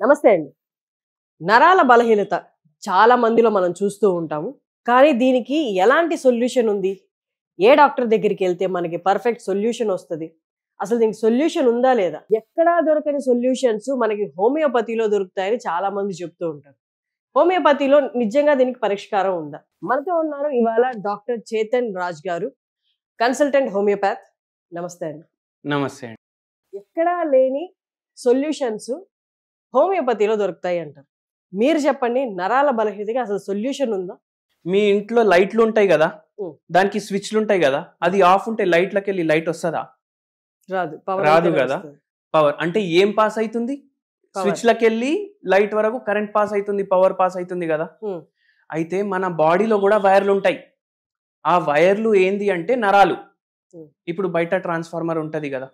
నమస్తే అండి. నరాల బలహీనత చాలా మందిలో మనం చూస్తూ ఉంటాము. కానీ దీనికి ఎలాంటి సొల్యూషన్ ఉంది? ఏ డాక్టర్ దగ్గరికెళ్తే మనకి పర్ఫెక్ట్ సొల్యూషన్ వస్తది? అసలు దీనికి సొల్యూషన్ ఉందా లేదా? ఎక్కడా దొరకని సొల్యూషన్స్ మనకి హోమియోపతిలో దొరుకుతాయని చాలా మంది చెప్తూ ఉంటారు. హోమియోపతిలో నిజంగా దీనికి పరిష్కారం ఉందా? మనతో ఉన్నారు ఇవాళ డాక్టర్ చేతన్ రాజ్ గారు, కన్సల్టెంట్ హోమియోపాత్. నమస్తే అండి. నమస్తే అండి. ఎక్కడా లేని సొల్యూషన్స్ హోమియోపతిలో దొరుకుతాయి అంటారు. మీరు చెప్పండి, నరాల బలహీనతకి అసలు సొల్యూషన్ ఉందా? మీ ఇంట్లో లైట్లు ఉంటాయి కదా, ఉం. దానికి స్విచ్లు ఉంటాయి కదా, అది ఆఫ్ ఉంటే లైట్లకి వెళ్ళి లైట్ వస్తుందా? రాదు. రాదు కదా. పవర్ అంటే ఏం పాస్ అవుతుంది? స్విచ్లకి వెళ్ళి లైట్ వరకు కరెంట్ పాస్ అవుతుంది, పవర్ పాస్ అవుతుంది కదా. అయితే మన బాడీలో కూడా వైర్లు ఉంటాయి. ఆ వైర్లు ఏంది అంటే నరాలు. ఇప్పుడు బయట ట్రాన్స్ఫార్మర్ ఉంటది కదా,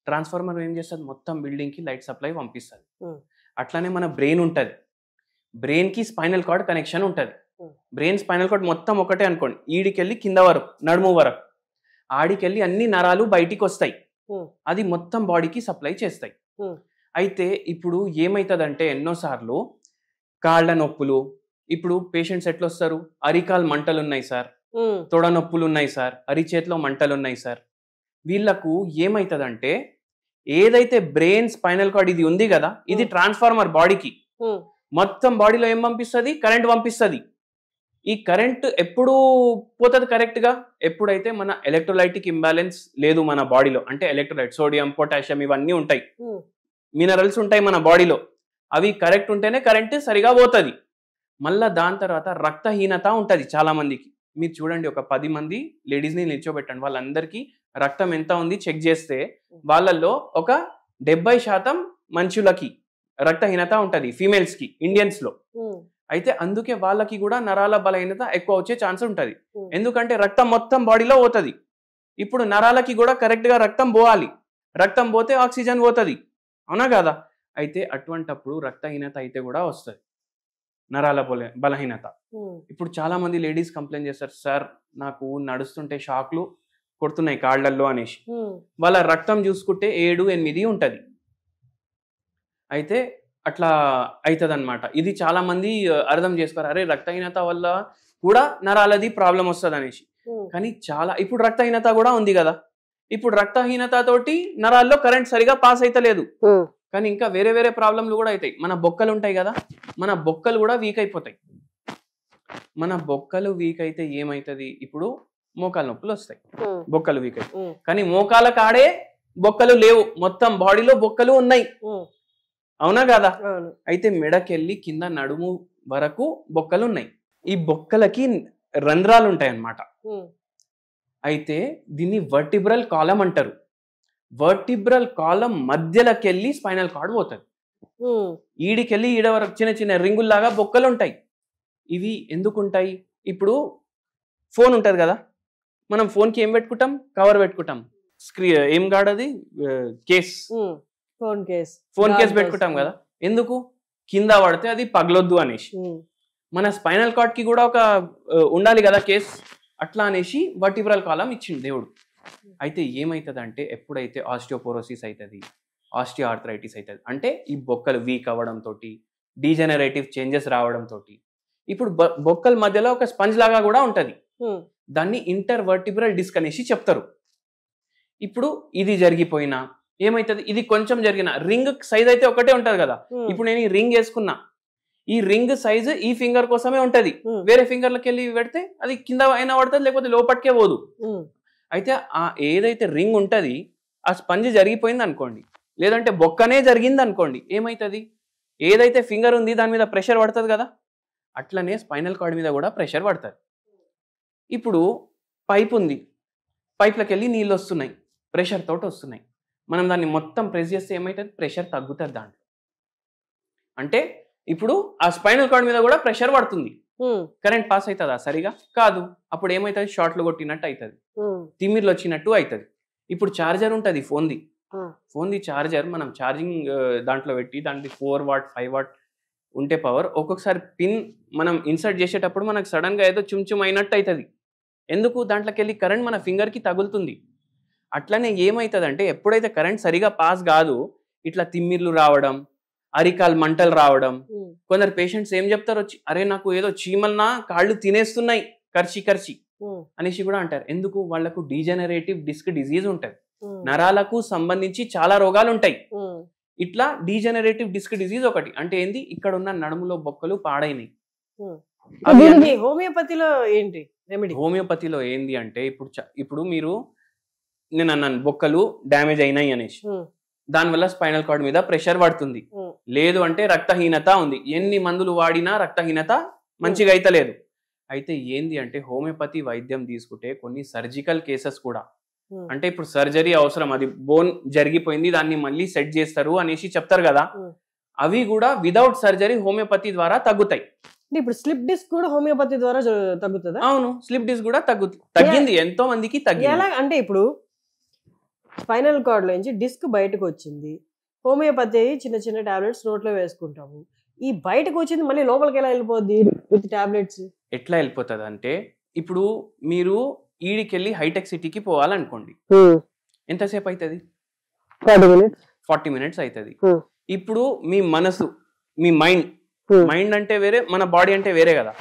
ట్రాన్స్ఫార్మర్ ఏం చేస్తుంది? మొత్తం బిల్డింగ్ కి లైట్ సప్లై పంపిస్తుంది. అట్లానే మన బ్రెయిన్ ఉంటుంది. బ్రెయిన్ కి స్పైనల్ కార్డ్ కనెక్షన్ ఉంటుంది. బ్రెయిన్ స్పైనల్ కార్డ్ మొత్తం ఒకటే అనుకోండి, ఈడికెళ్ళి కింద వరకు నడుము వరకు, ఆడికెళ్ళి అన్ని నరాలు బయటికి వస్తాయి. అది మొత్తం బాడీకి సప్లై చేస్తాయి. అయితే ఇప్పుడు ఏమవుతుందంటే ఎన్నోసార్లు కాళ్ళ నొప్పులు, ఇప్పుడు పేషెంట్స్ ఎట్లా వస్తారు? అరికాల్ మంటలు ఉన్నాయి సార్, తొడ నొప్పులు ఉన్నాయి సార్, అరిచేతిలో మంటలు ఉన్నాయి సార్. వీళ్ళకు ఏమవుతుందంటే ఏదైతే బ్రెయిన్ స్పైనల్ కార్డ్ ఇది ఉంది కదా, ఇది ట్రాన్స్ఫార్మర్ బాడీకి మొత్తం బాడీలో ఏం పంపిస్తుంది? కరెంట్ పంపిస్తుంది. ఈ కరెంట్ ఎప్పుడు పోతుంది కరెక్ట్ గా? ఎప్పుడైతే మన ఎలక్ట్రోలైటిక్ ఇంబ్యాలెన్స్ లేదు మన బాడీలో. అంటే ఎలక్ట్రోలైట్, సోడియం, పొటాషియం ఇవన్నీ ఉంటాయి, మినరల్స్ ఉంటాయి మన బాడీలో. అవి కరెక్ట్ ఉంటేనే కరెంట్ సరిగా పోతుంది. మళ్ళా దాని తర్వాత రక్తహీనత ఉంటుంది చాలా మందికి. మీరు చూడండి, ఒక 10 మంది లేడీస్ని నిల్చోబెట్టండి, వాళ్ళందరికీ రక్తం ఎంత ఉంది చెక్ చేస్తే వాళ్ళల్లో ఒక 70% మనుషులకి రక్తహీనత ఉంటుంది, ఫీమేల్స్ కి, ఇండియన్స్ లో. అయితే అందుకే వాళ్ళకి కూడా నరాల బలహీనత ఎక్కువ వచ్చే ఛాన్స్ ఉంటుంది. ఎందుకంటే రక్తం మొత్తం బాడీలో పోతుంది. ఇప్పుడు నరాలకి కూడా కరెక్ట్ గా రక్తం పోవాలి. రక్తం పోతే ఆక్సిజన్ పోతుంది, అవునా కదా? అయితే అటువంటప్పుడు రక్తహీనత అయితే కూడా వస్తుంది, నరాల బలహీనత. ఇప్పుడు చాలా మంది లేడీస్ కంప్లైంట్ చేస్తారు, సార్ నాకు నడుస్తుంటే షాక్లు కొడుతున్నాయి కాళ్ళల్లో అనేసి. వాళ్ళ రక్తం చూసుకుంటే 7-8 ఉంటుంది. అయితే అట్లా అవుతుంది అనమాట. ఇది చాలా మంది అర్థం చేసుకోరు, అరే రక్తహీనత వల్ల కూడా నరాలది ప్రాబ్లం వస్తుంది అనేసి. కానీ చాలా ఇప్పుడు రక్తహీనత కూడా ఉంది కదా, ఇప్పుడు రక్తహీనత తోటి నరాల్లో కరెంట్ సరిగా పాస్ అయితలేదు. కానీ ఇంకా వేరే వేరే ప్రాబ్లంలు కూడా అవుతాయి. మన బొక్కలు ఉంటాయి కదా, మన బొక్కలు కూడా వీక్ అయిపోతాయి. మన బొక్కలు వీక్ అయితే ఏమవుతుంది? ఇప్పుడు మోకాలు నొప్పులు వస్తాయి, బొక్కలు వీక్ అయితే. కానీ మోకాల కాడే బొక్కలు లేవు, మొత్తం బాడీలో బొక్కలు ఉన్నాయి, అవునా కదా? అయితే మెడకెళ్ళి కింద నడుము వరకు బొక్కలు ఉన్నాయి. ఈ బొక్కలకి రంధ్రాలు ఉంటాయి అన్నమాట. అయితే దీన్ని వర్టిబ్రల్ కాలం అంటారు. వర్టిబ్రల్ కాలం మధ్యలోకెళ్ళి స్పైనల్ కార్డ్ పోతుంది. ఈడికెళ్ళి ఈడ వరకు చిన్న చిన్న రింగుల్లాగా బొక్కలు ఉంటాయి. ఇవి ఎందుకు ఉంటాయి? ఇప్పుడు ఫోన్ ఉంటుంది కదా, మనం ఫోన్కి ఏం పెట్టుకుంటాం? కవర్ పెట్టుకుంటాం. ఏం కాడది? కేస్, ఫోన్ కేస్ పెట్టుకుంటాం కదా. ఎందుకు? కింద పడితే అది పగలొద్దు అనేసి. మన స్పైనల్ కార్డ్ కి కూడా ఒక ఉండాలి కదా కేస్, అట్లా అనేసి వర్టిబ్రల్ కాలం ఇచ్చింది దేవుడు. అయితే ఏమవుతుంది అంటే ఎప్పుడైతే ఆస్టియోపోరోసిస్ అవుతుంది, ఆస్టియోఆర్థరైటిస్ అవుతుంది, అంటే ఈ బొక్కలు వీక్ అవ్వడంతో, డీజెనరేటివ్ చేంజెస్ రావడంతో, ఇప్పుడు బొక్కల మధ్యలో ఒక స్పంజ్ లాగా కూడా ఉంటుంది, దాన్ని ఇంటర్ వర్టిబ్రల్ డిస్క్ అనేసి చెప్తారు. ఇప్పుడు ఇది జరిగిపోయినా ఏమైతుంది? ఇది కొంచెం జరిగిన రింగ్ సైజ్ అయితే ఒకటే ఉంటది కదా. ఇప్పుడు నేను ఈ రింగ్ వేసుకున్నా, ఈ రింగ్ సైజ్ ఈ ఫింగర్ కోసమే ఉంటది. వేరే ఫింగర్లకి వెళ్ళి పెడితే అది కింద అయినా పడుతుంది, లేకపోతే లోపటికే పోదు. అయితే ఆ ఏదైతే రింగ్ ఉంటది ఆ స్పంజ్ జరిగిపోయింది అనుకోండి, లేదంటే బొక్కనే జరిగింది అనుకోండి, ఏమైతుంది? ఏదైతే ఫింగర్ ఉంది దాని మీద ప్రెషర్ పడుతుంది కదా, అట్లనే స్పైనల్ కార్డ్ మీద కూడా ప్రెషర్ పడుతుంది. ఇప్పుడు పైప్ ఉంది, పైప్లకి వెళ్ళి నీళ్ళు వస్తున్నాయి, ప్రెషర్ తోటి వస్తున్నాయి. మనం దాన్ని మొత్తం ప్రెస్ చేస్తే ఏమవుతుంది? ప్రెషర్ తగ్గుతుంది దాంట్లో. అంటే ఇప్పుడు ఆ స్పైనల్ కార్డ్ మీద కూడా ప్రెషర్ పడుతుంది. కరెంట్ పాస్ అవుతుందా? సరిగా కాదు. అప్పుడు ఏమవుతుంది? షార్ట్లు కొట్టినట్టు అవుతుంది, తిమ్మిర్లు వచ్చినట్టు అవుతుంది. ఇప్పుడు ఛార్జర్ ఉంటుంది ఫోన్ది ఛార్జర్, మనం ఛార్జింగ్ దాంట్లో పెట్టి దాంట్లో 4 వాట్ 5 వాట్ ఉంటే పవర్, ఒక్కొక్కసారి పిన్ మనం ఇన్సర్ట్ చేసేటప్పుడు మనకు సడన్ గా ఏదో చుమ్ అయినట్టు అవుతుంది. ఎందుకు? దాంట్లోకి వెళ్ళి కరెంట్ మన ఫింగర్ కి తగులుతుంది. అట్లనే ఏమవుతుంది అంటే ఎప్పుడైతే కరెంట్ సరిగా పాస్ కాదు, ఇట్లా తిమ్మిర్లు రావడం, అరికాలు మంటలు రావడం. కొందరు పేషెంట్స్ ఏం చెప్తారు వచ్చి, అరే నాకు ఏదో చీమల్నా కాళ్ళు తినేస్తున్నాయి కర్చి అనేసి కూడా అంటారు. ఎందుకు? వాళ్ళకు డీజనరేటివ్ డిస్క్ డిజీజ్ ఉంటది, నరాలకు సంబంధించి చాలా రోగాలు ఉంటాయి. ఇట్లా డీజనరేటివ్ డిస్క్ డిజీజ్ ఒకటి. అంటే ఏంది? ఇక్కడ ఉన్న నడుములో బొక్కలు పాడైనాయి. హోమియోపతిలో ఏంటి రెమెడీ? హోమియోపతిలో ఏంది అంటే ఇప్పుడు మీరు నేను అన్నాను బొక్కలు డ్యామేజ్ అయినాయి అనేసి, దానివల్ల స్పైనల్ కార్డ్ మీద ప్రెషర్ పడుతుంది. లేదు అంటే రక్తహీనత ఉంది, ఎన్ని మందులు వాడినా రక్తహీనత మంచిగా అయితలేదు. అయితే ఏంది అంటే హోమియోపతి వైద్యం తీసుకుంటే కొన్ని సర్జికల్ కేసెస్ కూడా, అంటే ఇప్పుడు సర్జరీ అవసరం, అది బోన్ జరిగిపోయింది దాన్ని మళ్ళీ సెట్ చేస్తారు అనేసి చెప్తారు కదా, అవి కూడా విదౌట్ సర్జరీ హోమియోపతి ద్వారా తగ్గుతాయి. ఇప్పుడు స్లిప్ డిస్క్ కూడా హోమియోపతి ద్వారా తగ్గుతుందా? అవును, స్లిప్ డిస్క్ కూడా తగ్గింది, ఎంతో మందికి తగ్గింది. ఎలా అంటే ఇప్పుడు స్పైనల్ కార్డ్ లోంచి డిస్క్ బయటకు వచ్చింది, హోమియోపతి చిన్న చిన్న టాబ్లెట్స్ నోట్లో వేసుకుంటాము, ఈ బయటకు వచ్చింది మళ్ళీ లోపలికి ఎలా వెళ్ళిపోద్ది విత్ టాబ్లెట్స్? ఎట్లా వెళ్ళిపోతుంది అంటే, ఇప్పుడు మీరు ఈడికెళ్ళి హైటెక్ సిటీకి పోవాలనుకోండి, ఎంతసేపు అవుతుంది? 40 minutes అవుతుంది. ఇప్పుడు మీ మనసు, మీ మైండ్ అంటే వేరే, మన బాడీ అంటే వేరే కదా.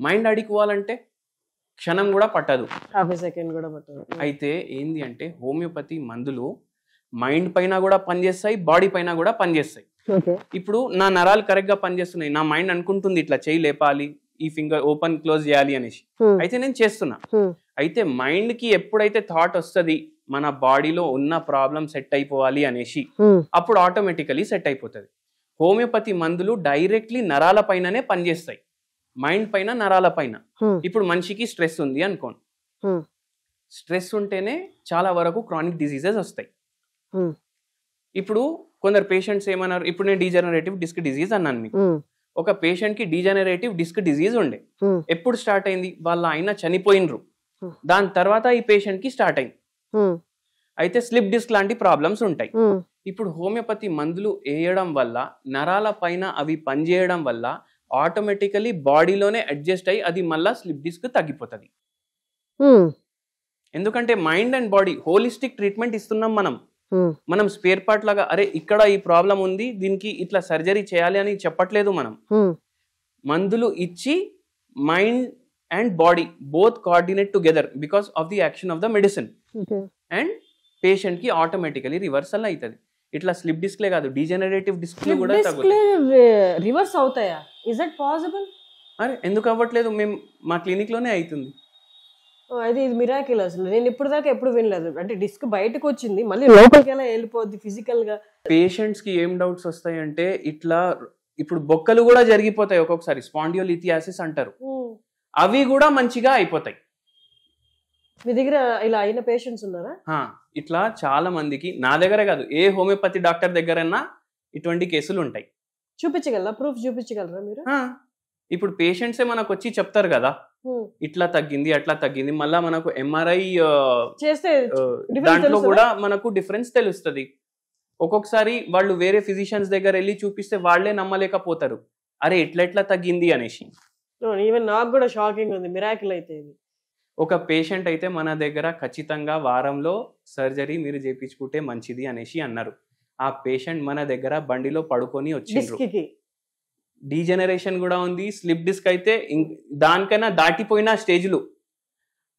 మైండ్ అడిగిపోవాలంటే క్షణం కూడా పట్టదు, హాఫ్ సెకండ్ కూడా పట్టదు. అయితే ఏంది అంటే హోమియోపతి మందులు మైండ్ పైన కూడా పనిచేస్తాయి, బాడీ పైన కూడా పనిచేస్తాయి. ఇప్పుడు నా నరాలు కరెక్ట్ గా పనిచేస్తున్నాయి, నా మైండ్ అనుకుంటుంది ఇట్లా చేయి లేపాలి, ఈ ఫింగర్ ఓపెన్ క్లోజ్ చేయాలి అనేసి, అయితే నేను చేస్తున్నా. అయితే మైండ్ కి ఎప్పుడైతే థాట్ వస్తుంది మన బాడీలో ఉన్న ప్రాబ్లం సెట్ అయిపోవాలి అనేసి, అప్పుడు ఆటోమేటికలీ సెట్ అయిపోతుంది. హోమియోపతి మందులు డైరెక్ట్లీ నరాల పైననే పనిచేస్తాయి, మైండ్ పైన నరాల పైన. ఇప్పుడు మనిషికి స్ట్రెస్ ఉంది అనుకోండి, స్ట్రెస్ ఉంటేనే చాలా వరకు క్రానిక్ డిసీజెస్ వస్తాయి. ఇప్పుడు కొందరు పేషెంట్స్ ఏమన్నారు, ఇప్పుడు నేను డీజనరేటివ్ డిస్క్ డిజీజ్ అన్నాను మీకు. ఒక పేషెంట్ కి డీజనరేటివ్ డిస్క్ డిజీజ్ ఉండే, ఎప్పుడు స్టార్ట్ అయింది? వాళ్ళ ఆయన చనిపోయినరు, దాని తర్వాత ఈ పేషెంట్ కి స్టార్ట్ అయింది. అయితే స్లిప్ డిస్క్ లాంటి ప్రాబ్లమ్స్ ఉంటాయి. ఇప్పుడు హోమియోపతి మందులు వేయడం వల్ల నరాల పైన అవి పనిచేయడం వల్ల ఆటోమేటికలీ బాడీలోనే అడ్జస్ట్ అయ్యి అది మళ్ళా స్లిప్ డిస్క్ తగ్గిపోతుంది. ఎందుకంటే mind and body holistic treatment ఇస్తున్నాం మనం స్పేర్ పార్ట్ లాగా, అరే ఇక్కడ ఈ ప్రాబ్లం ఉంది దీనికి ఇట్లా సర్జరీ చేయాలి అని చెప్పట్లేదు. మనం మందులు ఇచ్చి mind and body both coordinate together because of the action of the medicine, and patient కి ఆటోమేటికలీ రివర్సల్ అవుతుంది. ఇట్లా స్లిప్ డిస్క్లే కాదు, డీజనరేటివ్ డిస్క్లు కూడా రివర్స్ అవుతాయా? Is it possible? అరే ఎందుకు అవ్వట్లేదు, మేము మా క్లినిక్ లోనే అవుతుంది. అది ఇది మిరాకిల్ అసలు. నేను ఇప్పుడు దాకా ఎప్పుడు వినలేదు. అంటే డిస్క్ బయటకు వచ్చింది మళ్ళీ లోపలికి ఎలా వెళ్ళిపోద్ది ఫిజికల్ గా? పేషెంట్స్ కి ఏం డౌట్స్ వస్తాయి అంటే, ఇట్లా ఇప్పుడు బొక్కలు కూడా జరిగిపోతాయి ఒక్కొక్కసారి, స్పాండియోలిథియాసిస్ అంటారు, అవి కూడా మంచిగా అయిపోతాయి. మీ దగ్గర ఇలా అయిన పేషెంట్స్ ఉన్నారా? ఇట్లా చాలా మందికి, నా దగ్గరే కాదు ఏ హోమియోపతి డాక్టర్ దగ్గరైనా ఇటువంటి కేసులు ఉంటాయి. చూపించగలరా? ప్రూఫ్ చూపించగలరా మీరు? ఇప్పుడు పేషెంట్సే మనకు వచ్చి చెప్తారు కదా, ఇట్లా తగ్గింది అట్లా తగ్గింది. మళ్ళా మనకు ఎంఆర్ఐ చేస్తే దాంట్లో కూడా మనకు డిఫరెన్స్ తెలుస్తుంది. ఒక్కొక్కసారి వాళ్ళు వేరే ఫిజిషియన్స్ దగ్గర వెళ్ళి చూపిస్తే వాళ్ళే నమ్మలేకపోతారు, అరే ఎట్లా తగ్గింది అనేసి. ఈవెన్ నాకు కూడా షాకింగ్ ఉంది, మిరాకిల్ అయితే ఇది. ఒక పేషెంట్ అయితే మన దగ్గర ఖచ్చితంగా వారంలో సర్జరీ మీరు చేయించుకుంటే మంచిది అనేసి అన్నారు. ఆ పేషెంట్ మన దగ్గర బండిలో పడుకొని వచ్చిండ్రు. డీజనరేషన్ కూడా ఉంది, స్లిప్ డిస్క్ అయితే దానికైనా దాటిపోయిన స్టేజ్లు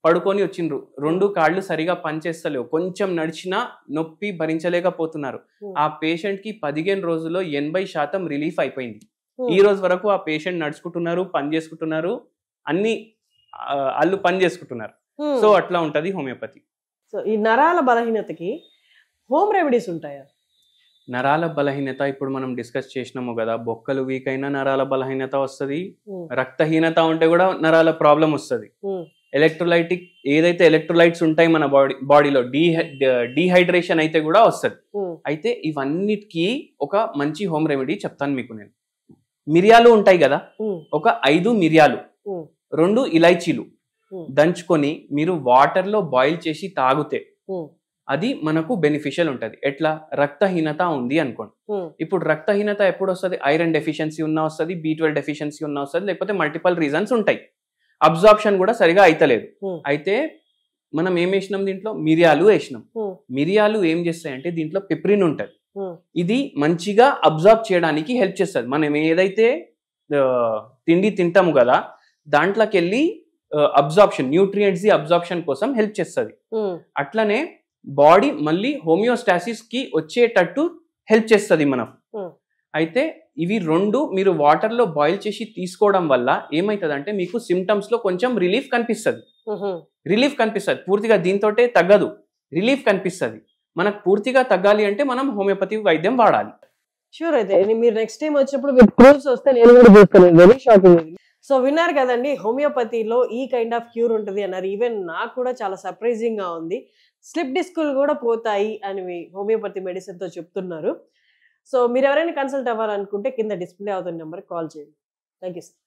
పడుకొని వచ్చిండ్రు. 2 కాళ్ళు సరిగా పనిచేస్తలేవు, కొంచెం నడిచినా నొప్పి భరించలేకపోతున్నారు. ఆ పేషెంట్ కి 15 రోజుల్లో 80% రిలీఫ్ అయిపోయింది. ఈ రోజు వరకు ఆ పేషెంట్ నడుచుకుంటున్నారు, పని చేసుకుంటున్నారు, అన్ని వాళ్ళు పని చేసుకుంటున్నారు. సో అట్లా ఉంటది హోమియోపతి. సో ఈ నరాల బలహీనతకి హోమ్ రెమెడీస్ ఉంటాయా? నరాల బలహీనత ఇప్పుడు మనం డిస్కస్ చేసినాము కదా, బొక్కలు వీక్ అయినా నరాల బలహీనత వస్తుంది, రక్తహీనత ఉంటే కూడా నరాల ప్రాబ్లం వస్తుంది. ఎలక్ట్రోలైటిక్ ఏదైతే ఎలక్ట్రోలైట్స్ ఉంటాయి మన బాడీలో డీహైడ్రేషన్ అయితే కూడా వస్తుంది. అయితే ఇవన్నిటికీ ఒక మంచి హోమ్ రెమెడీ చెప్తాను మీకు నేను. మిరియాలు ఉంటాయి కదా, ఒక 5 మిరియాలు, 2 ఇలైచీలు దంచుకొని మీరు వాటర్ లో బాయిల్ చేసి తాగితే అది మనకు బెనిఫిషియల్ ఉంటది. ఎట్లా? రక్తహీనత ఉంది అనుకోండి, ఇప్పుడు రక్తహీనత ఎప్పుడు వస్తుంది? ఐరన్ డెఫిషియన్సీ ఉన్నా వస్తుంది, B12 డెఫిషియన్సీ ఉన్నా వస్తుంది, లేకపోతే మల్టిపల్ రీజన్స్ ఉంటాయి. అబ్జార్ప్షన్ కూడా సరిగా అయితలేదు. అయితే మనం ఏం వేసినాం? దీంట్లో మిరియాలు వేసినాం. మిరియాలు ఏం చేస్తాయంటే దీంట్లో పిప్రిన్ ఉంటది, ఇది మంచిగా అబ్జర్వ్ చేయడానికి హెల్ప్ చేస్తుంది. మనం ఏదైతే తిండి తింటాము కదా దాంట్లోకి వెళ్ళి అబ్జార్ప్షన్, న్యూట్రియంట్స్ అబ్జార్ప్షన్ కోసం హెల్ప్ చేస్తుంది. అట్లనే బాడీ మళ్ళీ హోమియోస్టాసిస్ కి వచ్చేటట్టు హెల్ప్ చేస్తుంది మనం. అయితే ఇవి రెండు మీరు వాటర్ లో బాయిల్ చేసి తీసుకోవడం వల్ల ఏమైతుంది అంటే మీకు సిమ్టమ్స్ లో కొంచెం రిలీఫ్ కనిపిస్తుంది. పూర్తిగా దీంతోటే తగ్గదు, రిలీఫ్ కనిపిస్తుంది. మనకు పూర్తిగా తగ్గాలి అంటే మనం హోమియోపతి వైద్యం వాడాలి. షూర్. అయితే మీరు నెక్స్ట్ టైం వచ్చినప్పుడు మీరు ప్రూఫ్స్ వస్తే నేను కూడా చూస్తాను. Very shocking. సో విన్నారు కదండి, హోమియోపతిలో ఈ కైండ్ ఆఫ్ క్యూర్ ఉంటుంది అన్నారు. ఈవెన్ నాకు కూడా చాలా సర్ప్రైజింగ్ గా ఉంది. స్లిప్ డిస్కులు కూడా పోతాయి అని హోమియోపతి మెడిసిన్ తో చెప్తున్నారు. సో మీరు ఎవరైనా కన్సల్ట్ అవ్వాలనుకుంటే కింద డిస్ప్లే అవుతున్న నెంబర్కి కాల్ చేయండి. Thank you sir.